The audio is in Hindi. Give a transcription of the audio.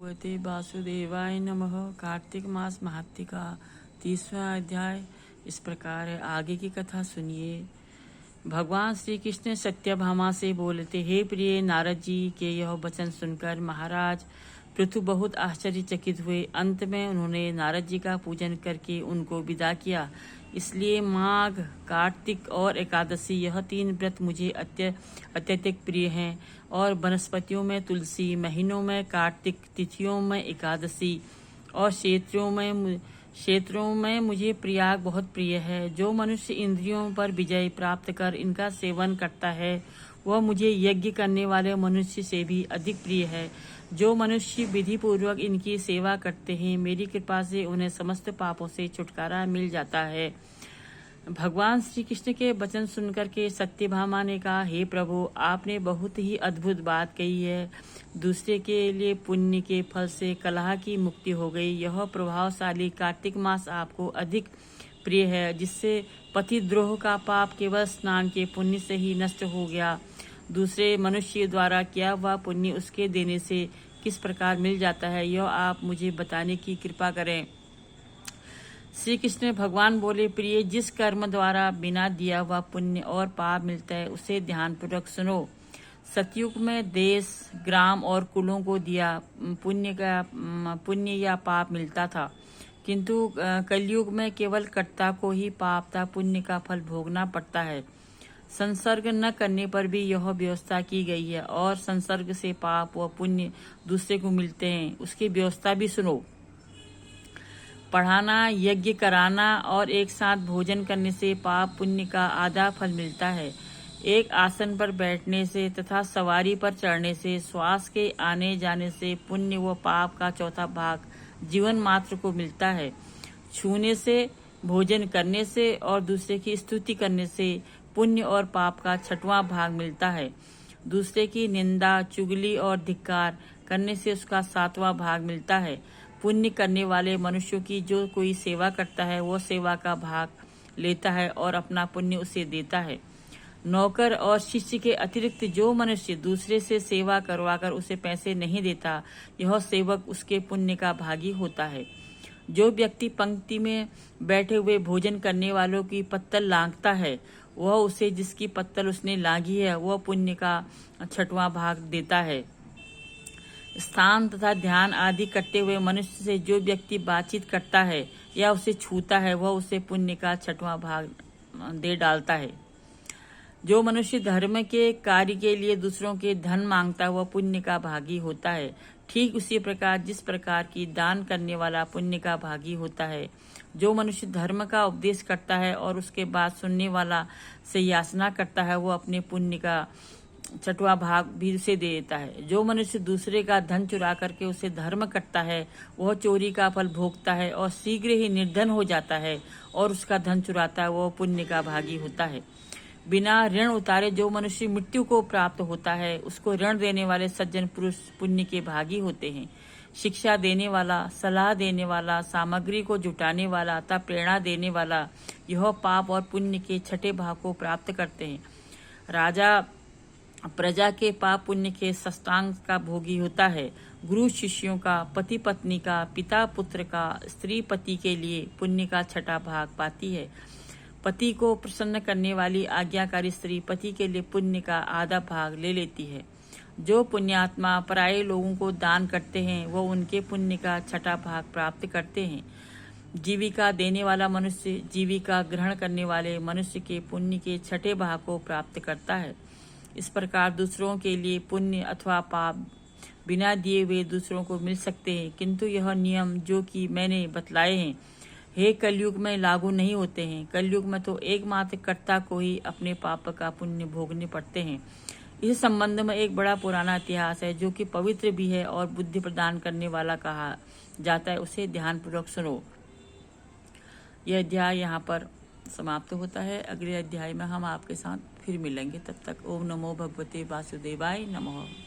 भगवते वासुदेवाय नमः। कार्तिक मास महात्म्य का 30वां अध्याय इस प्रकार है। आगे की कथा सुनिए। भगवान श्री कृष्ण सत्यभामा से बोलते, हे प्रिय नारद जी के यह वचन सुनकर महाराज पृथु बहुत आश्चर्यचकित हुए। अंत में उन्होंने नारद जी का पूजन करके उनको विदा किया। इसलिए माघ, कार्तिक और एकादशी यह 3 व्रत मुझे अत्यधिक प्रिय हैं। और वनस्पतियों में तुलसी, महीनों में कार्तिक, तिथियों में एकादशी और क्षेत्रों में मुझे प्रयाग बहुत प्रिय है। जो मनुष्य इंद्रियों पर विजय प्राप्त कर इनका सेवन करता है वह मुझे यज्ञ करने वाले मनुष्य से भी अधिक प्रिय है। जो मनुष्य विधि पूर्वक इनकी सेवा करते हैं मेरी कृपा से उन्हें समस्त पापों से छुटकारा मिल जाता है। भगवान श्री कृष्ण के वचन सुनकर के सत्यभामा ने कहा, हे प्रभु, आपने बहुत ही अद्भुत बात कही है। दूसरे के लिए पुण्य के फल से कलह की मुक्ति हो गई। यह प्रभावशाली कार्तिक मास आपको अधिक प्रिय है, जिससे पतिद्रोह का पाप केवल स्नान के पुण्य से ही नष्ट हो गया। दूसरे मनुष्य द्वारा किया हुआ पुण्य उसके देने से किस प्रकार मिल जाता है, यह आप मुझे बताने की कृपा करें। श्री कृष्ण भगवान बोले, प्रिय, जिस कर्म द्वारा बिना दिया हुआ पुण्य और पाप मिलता है उसे ध्यानपूर्वक सुनो। सतयुग में देश, ग्राम और कुलों को दिया पुण्य या पाप मिलता था, किंतु कलयुग में केवल कर्ता को ही पाप तथा पुण्य का फल भोगना पड़ता है। संसर्ग न करने पर भी यह व्यवस्था की गई है, और संसर्ग से पाप व पुण्य दूसरे को मिलते हैं, उसकी व्यवस्था भी सुनो। पढ़ाना, यज्ञ कराना और एक साथ भोजन करने से पाप पुण्य का आधा फल मिलता है। एक आसन पर बैठने से तथा सवारी पर चढ़ने से, श्वास के आने जाने से पुण्य व पाप का चौथा भाग जीवन मात्र को मिलता है। छूने से, भोजन करने से और दूसरे की स्तुति करने से पुण्य और पाप का 6वां भाग मिलता है। दूसरे की निंदा, चुगली और धिक्कार करने से उसका 7वां भाग मिलता है। पुण्य करने वाले मनुष्यों की जो कोई सेवा करता है वह सेवा का भाग लेता है और अपना पुण्य उसे देता है। नौकर और शिष्य के अतिरिक्त जो मनुष्य दूसरे से सेवा करवाकर उसे पैसे नहीं देता, यह सेवक उसके पुण्य का भागी होता है। जो व्यक्ति पंक्ति में बैठे हुए भोजन करने वालों की पत्तल लांघता है, वह उसे जिसकी पत्तल उसने लांघी है वह पुण्य का 6वां भाग देता है। स्थान तथा ध्यान आदि करते हुए मनुष्य से जो व्यक्ति बातचीत करता है या उसे छूता है वह उसे पुण्य का 6वां भाग दे डालता है। जो मनुष्य धर्म के कार्य के लिए दूसरों के धन मांगता है वह पुण्य का भागी होता है। ठीक उसी प्रकार जिस प्रकार की दान करने वाला पुण्य का भागी होता है। जो मनुष्य धर्म का उपदेश करता है और उसके बाद सुनने वाला से याचना करता है वह अपने पुण्य का 6वां भाग भी उसे दे देता है। जो मनुष्य दूसरे का धन चुरा करके उसे धर्म करता है वह चोरी का फल भोगता है और शीघ्र ही निर्धन हो जाता है, और उसका धन चुराता है वह पुण्य का भागी होता है। बिना ऋण उतारे जो मनुष्य मृत्यु को प्राप्त होता है उसको ऋण देने वाले सज्जन पुरुष पुण्य के भागी होते हैं। शिक्षा देने वाला, सलाह देने वाला, सामग्री को जुटाने वाला तथा प्रेरणा देने वाला, यह पाप और पुण्य के 6ठे भाग को प्राप्त करते हैं। राजा प्रजा के पाप पुण्य के षष्ठांग का भोगी होता है। गुरु शिष्यों का, पति पत्नी का, पिता पुत्र का, स्त्री पति के लिए पुण्य का 6ठा भाग पाती है। पति को प्रसन्न करने वाली आज्ञाकारी स्त्री पति के लिए पुण्य का आधा भाग ले लेती है। जो पुण्यात्मा पराये लोगों को दान करते हैं वो उनके पुण्य का 6ठा भाग प्राप्त करते हैं। जीविका देने वाला मनुष्य जीविका ग्रहण करने वाले मनुष्य के पुण्य के 6ठे भाग को प्राप्त करता है। इस प्रकार दूसरों के लिए पुण्य अथवा पाप बिना दिए हुए दूसरों को मिल सकते हैं, किंतु यह नियम जो कि मैंने बतलाए हैं हे कलयुग में लागू नहीं होते हैं। कलयुग में तो एकमात्र कर्ता को ही अपने पाप का पुण्य भोगने पड़ते हैं। इस संबंध में एक बड़ा पुराना इतिहास है जो कि पवित्र भी है और बुद्धि प्रदान करने वाला कहा जाता है, उसे ध्यानपूर्वक सुनो। यह अध्याय यहाँ पर समाप्त होता है। अगले अध्याय में हम आपके साथ फिर मिलेंगे। तब तक ओम नमो भगवते वासुदेवाय नमः।